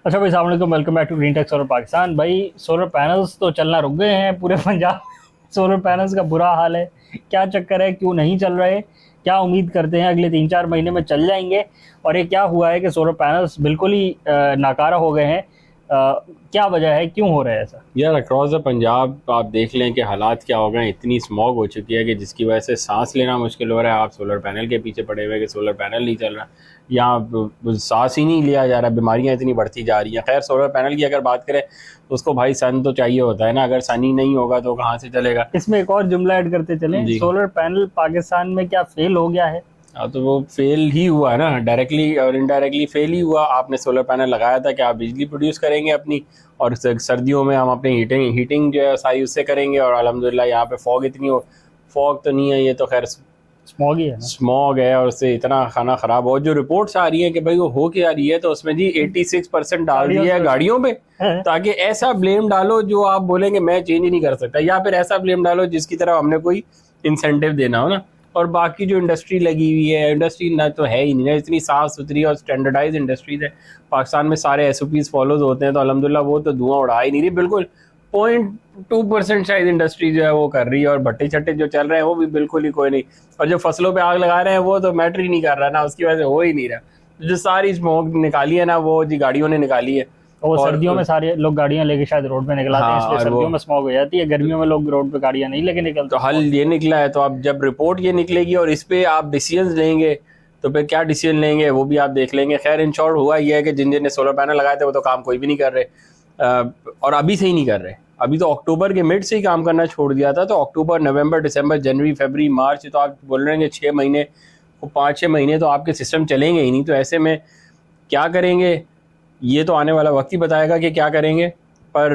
अच्छा भाई, अस्सलाम वालेकुम, welcome back to green tech solar Pakistan. भाई सोलर पैनल्स तो चलना रुक गए हैं पूरे पंजाब। सोलर पैनल्स का बुरा हाल है। क्या चक्कर है, क्यों नहीं चल रहे? क्या उम्मीद करते हैं अगले 3-4 महीने में चल जाएंगे? और ये क्या हुआ है कि सोलर पैनल्स बिल्कुल ही नाकारा हो गए हैं? क्या वजह है, क्यों हो रहा है ऐसा? यार अक्रॉस द पंजाब आप देख लें कि हालात क्या हो गए हैं। इतनी स्मॉग हो चुकी है कि जिसकी वजह से सांस लेना मुश्किल हो रहा है। आप सोलर पैनल के पीछे पड़े हुए कि सोलर पैनल नहीं चल रहा, यहाँ सांस ही नहीं लिया जा रहा, बीमारियां इतनी बढ़ती जा रही हैं। खैर सोलर पैनल की अगर बात करें तो उसको भाई सन तो चाहिए होता है ना, अगर सन ही नहीं होगा तो कहाँ से चलेगा। इसमें एक और जुमला ऐड करते चलें, सोलर पैनल पाकिस्तान में क्या फेल हो गया है? हाँ तो वो फेल ही हुआ ना, डायरेक्टली और इनडायरेक्टली फेल ही हुआ। आपने सोलर पैनल लगाया था कि आप बिजली प्रोड्यूस करेंगे अपनी, और सर्दियों में हम अपनी हीटिंग जो है सारी उससे करेंगे। और अल्हम्दुलिल्लाह यहाँ पे फॉग इतनी हो, फॉग तो नहीं है ये तो खैर स्मॉग ही है ना? स्मॉग है, और उससे इतना खाना खराब हो। जो रिपोर्ट्स आ रही है कि भाई वो हो क्या रही है, तो उसमें जी 86% डाल दिया है गाड़ियों पे, ताकि ऐसा ब्लेम डालो जो आप बोलेंगे मैं चेंज ही नहीं कर सकता, या फिर ऐसा ब्लेम डालो जिसकी तरफ हमने कोई इंसेंटिव देना हो ना। और बाकी जो इंडस्ट्री लगी हुई है, इंडस्ट्री ना तो है ही नहीं ना, इतनी साफ सुथरी और स्टैंडर्डाइज इंडस्ट्रीज है पाकिस्तान में, सारे SOPs फॉलोज होते हैं, तो अल्हम्दुलिल्लाह वो तो धुआं उड़ा ही नहीं रही। बिल्कुल 0.2% शायद इंडस्ट्री जो है वो कर रही है, और भट्टे छट्टे जो चल रहे हैं वो भी बिल्कुल ही कोई नहीं। और जो फसलों पे आग लगा रहे हैं वो तो मैटर ही नहीं कर रहा ना, उसकी वजह से हो ही नहीं रहा। जो सारी स्मोक निकाली है ना वो जी गाड़ियों ने निकाली है। और सर्दियों में सारे लोग गाड़ियां लेके शायद रोड पे निकलाते हैं, इसलिए सर्दियों में स्मॉग हो जाती है। गर्मियों में लोग रोड पे गाड़ियां नहीं लेके निकलते। तो हल ये निकला है, तो अब जब रिपोर्ट ये निकलेगी और इस पे आप डिसीजन लेंगे तो फिर क्या डिसीजन लेंगे वो भी आप देख लेंगे। खैर इन शॉर्ट हुआ ये है कि जिन जिन सोलर पैनल लगाए थे वो तो काम कोई भी नहीं कर रहे, और अभी से ही नहीं कर रहे। अभी तो अक्टूबर के मिड से ही काम करना छोड़ दिया था। तो अक्टूबर, नवंबर, दिसंबर, जनवरी, फरवरी, मार्च, तो आप बोल रहे हैं 6 महीने, 5-6 महीने तो आपके सिस्टम चलेंगे ही नहीं। तो ऐसे में क्या करेंगे ये तो आने वाला वक्त ही बताएगा कि क्या करेंगे। पर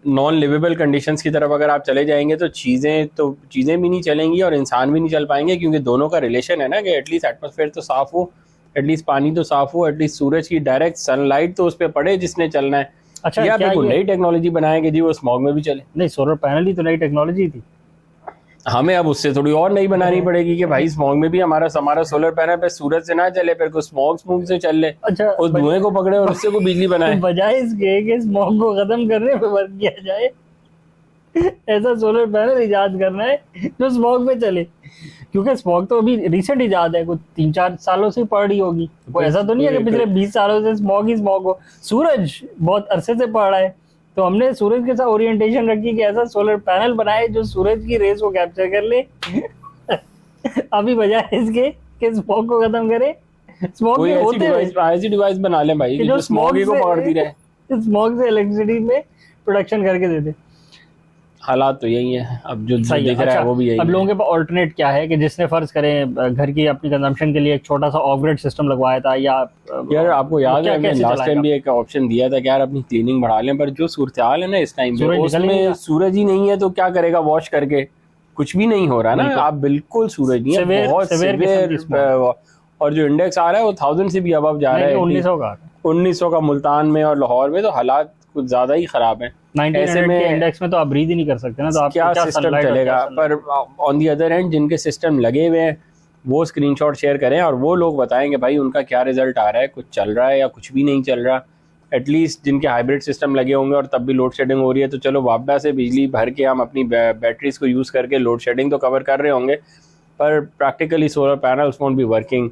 नॉन लिवेबल कंडीशंस की तरफ अगर आप चले जाएंगे तो चीज़ें भी नहीं चलेंगी और इंसान भी नहीं चल पाएंगे, क्योंकि दोनों का रिलेशन है ना कि एटलीस्ट एटमॉस्फेयर तो साफ़ हो, एटलीस्ट पानी तो साफ़ हो, एटलीस्ट सूरज की डायरेक्ट सनलाइट तो उस पर पड़े जिसने चलना है। अच्छा, या फिर कोई नई टेक्नोलॉजी बनाएंगे जी वो स्मॉग में भी चले। नहीं, सोलर पैनल ही तो नई टेक्नोलॉजी थी। हमें अब उससे थोड़ी और नई बनानी पड़ेगी कि भाई स्मॉग में भी हमारा सोलर पैनल पे सूरज से ना चले, फिर को स्मॉग से चल ले। अच्छा, उस धुएं को पकड़े और उससे को बिजली बनाए। बजाय इसके कि स्मॉग को खत्म करने पे वर्क किया जाए, ऐसा सोलर पैनल इजाद करना है जो स्मॉग पे चले। क्योंकि स्मॉग तो अभी रिसेंट इजाद है, कुछ 3-4 सालों से पड़ रही होगी। वो ऐसा तो नहीं है कि पिछले 20 सालों से स्मॉग ही स्मॉग हो। सूरज बहुत अरसे से पड़ रहा है, तो हमने सूरज के साथ ओरिएंटेशन रखी कि ऐसा सोलर पैनल बनाए जो सूरज की रेस को कैप्चर कर ले। अभी बजाय इसके कि स्मॉग को खत्म करे, स्मॉग के होते ऐसी डिवाइस बना ले भाई जो स्मॉग ही को पकड़ती रहे, स्मॉग से इलेक्ट्रिसिटी में प्रोडक्शन करके दे दे। हालात तो यही है अब जो दिख रहा है वो भी यही। अब लोगों के पास ऑल्टरनेट क्या है कि जिसने फर्ज करें घर की अपनी कंजम्पशन के लिए एक छोटा सा ऑफ ग्रिड सिस्टम लगवाया था, या यार आपको याद है हमने लास्ट टाइम भी एक ऑप्शन दिया था कि यार अपनी क्लीनिंग बढ़ा लें, पर जो सूरत हाल है ना इस टाइम पे उसमें सूरज ही नहीं है तो क्या करेगा वॉश करके, कुछ भी नहीं हो रहा ना। आप बिल्कुल सूरज नहीं है, बहुत सेवियर, और जो इंडेक्स आ रहा है वो 1000 से भी अबव जा रहा है। 1900 का मुल्तान में और लाहौर में, तो हालात कुछ ज्यादा ही खराब है। ऐसे में इंडेक्स में तो आप ब्रीथ ही नहीं कर सकते ना, तो आप क्या सिस्टम चलेगा। पर ऑन दी अदर हैंड जिनके सिस्टम लगे हुए हैं वो स्क्रीनशॉट शेयर करें और वो लोग बताएंगे भाई उनका क्या रिजल्ट आ रहा है, कुछ चल रहा है या कुछ भी नहीं चल रहा। एटलीस्ट जिनके हाइब्रिड सिस्टम लगे होंगे और तब भी लोड शेडिंग हो रही है, तो चलो वापडा से बिजली भर के हम अपनी बैटरीज को यूज़ करके लोड शेडिंग तो कवर कर रहे होंगे, पर practically solar panels won't be working.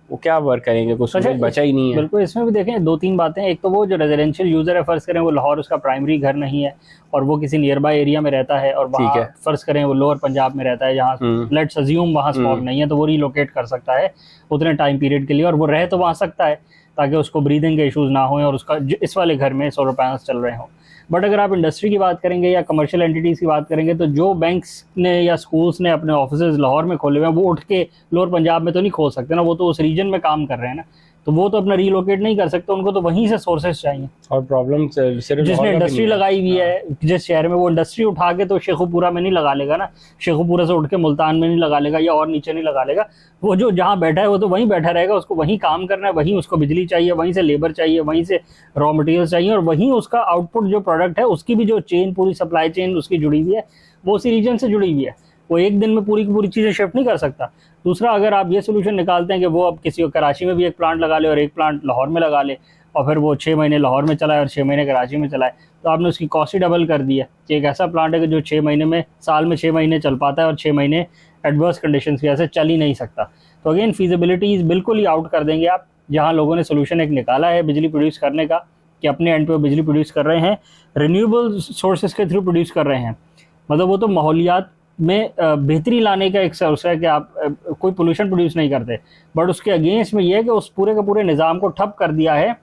वो क्या वर्क करेंगे, कुछ बचा ही नहीं है। बिल्कुल, इसमें भी देखें 2-3 बातें। एक तो वो जो रेजिडेंशियल यूजर है, फर्ज करें वो लाहौर उसका प्राइमरी घर नहीं है और वो किसी नियर बाय एरिया में रहता है, और वहाँ फर्ज करें वो लोअर पंजाब में रहता है जहाँ लेट्स अज्यूम वहाँ स्मॉग नहीं है, तो वो रिलोकेट कर सकता है उतने टाइम पीरियड के लिए, और वो रह तो वहाँ सकता है ताकि उसको ब्रीदिंग के इशूज़ ना हो और उसका इस वाले घर में सोलर पैनल्स चल रहे हों। बट अगर आप इंडस्ट्री की बात करेंगे या कमर्शियल एंटिटीज़ की बात करेंगे, तो जो बैंक्स ने या स्कूल्स ने अपने ऑफिसेज लाहौर में खोले हुए हैं वो उठ के लोअर पंजाब में तो नहीं खोल सकते ना, वो तो उस रीजन में काम कर रहे हैं ना, तो वो तो अपना रीलोकेट नहीं कर सकते, उनको तो वहीं से सोर्सेज चाहिए। और प्रॉब्लम जिसने इंडस्ट्री लगाई हुई है जिस शहर में, वो इंडस्ट्री उठा के तो शेखुपुरा में नहीं लगा लेगा ना, शेखुपुरा से उठ के मुल्तान में नहीं लगा लेगा या और नीचे नहीं लगा लेगा। वो जो जहाँ बैठा है वो तो वहीं बैठा रहेगा, उसको वहीं काम करना है, वहीं उसको बिजली चाहिए, वहीं से लेबर चाहिए, वहीं से रॉ मटेरियल चाहिए, और वहीं उसका आउटपुट जो प्रोडक्ट है उसकी भी जो चेन, पूरी सप्लाई चेन उसकी जुड़ी हुई है वो उसी रीजन से जुड़ी हुई है। वो एक दिन में पूरी की पूरी चीज़ें शिफ्ट नहीं कर सकता। दूसरा, अगर आप ये सोल्यूशन निकालते हैं कि वो अब किसी कराची में भी एक प्लांट लगा ले और एक प्लांट लाहौर में लगा ले, और फिर वो 6 महीने लाहौर में चलाए और 6 महीने कराची में चलाए, तो आपने उसकी कॉस्ट ही डबल कर दी है कि एक ऐसा प्लांट है कि जो 6 महीने में, साल में 6 महीने चल पाता है और 6 महीने एडवर्स कंडीशन की वजह से चल ही नहीं सकता। तो अगेन फीजिबिलिटीज बिल्कुल ही आउट कर देंगे आप। जहाँ लोगों ने सोल्यूशन एक निकाला है बिजली प्रोड्यूस करने का कि अपने एंड पे बिजली प्रोड्यूस कर रहे हैं, रिन्यूएबल सोर्सेज के थ्रू प्रोड्यूस कर रहे हैं, मतलब वो तो माहौलियात में बेहतरी लाने का एक सोर्स है कि आप कोई पोल्यूशन प्रोड्यूस नहीं करते, बट उसके अगेंस्ट में ये है कि उस पूरे के पूरे निज़ाम को ठप कर दिया है।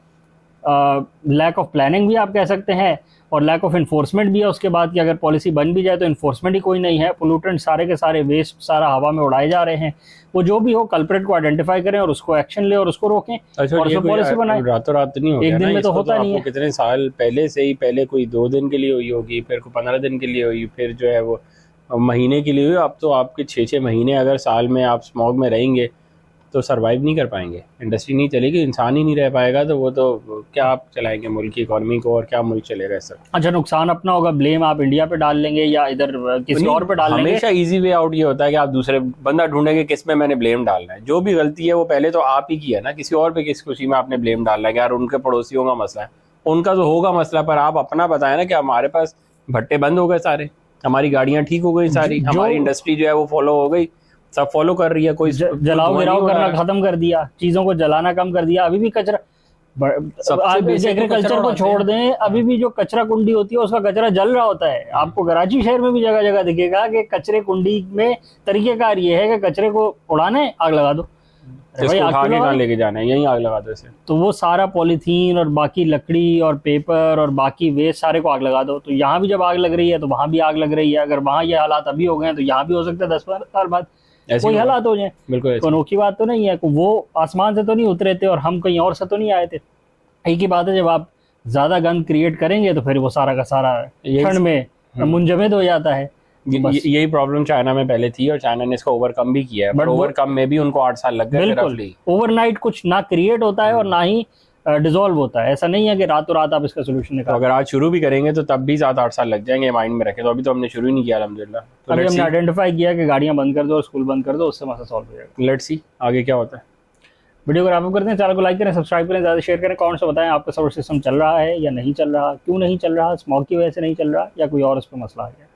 लैक ऑफ प्लानिंग भी आप कह सकते हैं और लैक ऑफ इन्फोर्समेंट भी है उसके बाद कि अगर पॉलिसी बन भी जाए तो इन्फोर्समेंट ही कोई नहीं है। पोल्यूटेंट सारे के सारे वेस्ट सारा हवा में उड़ाए जा रहे हैं। वो जो भी हो कल्प्रेट को आइडेंटिफाई करें और उसको एक्शन ले और उसको रोकें और उसको पॉलिसी बनाएं। रातों रात नहीं हो एक दिन में तो होता नहीं है। कितने साल पहले से ही, पहले कोई 2 दिन के लिए हुई होगी, फिर 15 दिन के लिए हुई, फिर जो है वो महीने के लिए हुई। अब तो आपके 6-6 महीने अगर साल में आप स्मॉग में रहेंगे तो सरवाइव नहीं कर पाएंगे, इंडस्ट्री नहीं चलेगी, इंसान ही नहीं रह पाएगा, तो वो तो क्या आप चलाएंगे मुल्क की इकॉनमी को और क्या मुल्क चलेगा इस सब। अच्छा, नुकसान अपना होगा, ब्लेम आप इंडिया पे डाल लेंगे या इधर किसी और पे डाल लेंगे। हमेशा इजी वे आउट ये होता है कि आप दूसरे बंदा ढूंढेंगे किस में मैंने ब्लेम डालना है। जो भी गलती है वो पहले तो आप ही की है ना, किसी और पे किस खुशी में आपने ब्लेम डालना है। यार उनके पड़ोसियों का मसला है, उनका तो होगा मसला, पर आप अपना बताएं ना कि हमारे पास भट्टे बंद हो गए सारे, हमारी गाड़ियां ठीक हो गई सारी, हमारी इंडस्ट्री जो है वो फॉलो हो गई, सब फॉलो कर रही है, कोई जलाओ गिराओ करना खत्म कर दिया, चीजों को जलाना कम कर दिया। अभी भी कचरा, एग्रीकल्चर को छोड़ दें, अभी भी जो कचरा कुंडी होती है उसका कचरा जल रहा होता है। आपको कराची शहर में भी जगह जगह दिखेगा कि कचरे कुंडी में तरीकेकार ये है कि कचरे को उड़ाना है, आग लगा दो, भाई आग कहाँ लेके जाना है, यही आग लगा दो इसे। तो वो सारा पॉलीथीन और बाकी लकड़ी और पेपर और बाकी वेस्ट सारे को आग लगा दो। तो यहाँ भी जब आग लग रही है तो वहां भी आग लग रही है। अगर वहां ये हालात अभी हो गए तो यहाँ भी हो सकता है 10-12 साल बाद कोई हालात हो जाए। बिल्कुल अनोखी बात तो नहीं है, वो आसमान से तो नहीं उतरे थे और हम कहीं और से तो नहीं आए थे। एक ही बात है, जब आप ज्यादा गंद क्रिएट करेंगे तो फिर वो सारा का सारा क्षण में मुंजमद हो जाता है। यही प्रॉब्लम चाइना में पहले थी और चाइना ने इसको ओवरकम भी किया है, बट ओवरकम में भी उनको 8 साल लग गए। बिल्कुल, ओवरनाइट कुछ ना क्रिएट होता है और ना ही डिसॉल्व होता है। ऐसा नहीं है कि रातों रात आप इसका सोल्यूशन निकालो। तो अगर आज शुरू भी करेंगे तो तब भी 7-8 साल लग जाएंगे, माइंड में रखें। तो अभी तो हमने शुरू ही नहीं किया अल्हम्दुलिल्लाह। तो अभी हमने आइडेंटिफाई किया कि गाड़ियां बंद कर दो और स्कूल बंद कर दो, उससे मसला सॉल्व हो जाएगा। लेट्स सी आगे क्या होता है। वीडियो को रैप अप करते हैं, चैनल को लाइक करें, सब्सक्राइब करें, ज़्यादा शेयर करें, कमेंट्स में बताएं आपका सोलर सिस्टम चल रहा है या नहीं चल रहा, क्यों नहीं चल रहा, स्मॉग की वजह से नहीं चल रहा या कोई और उस पर मसला है।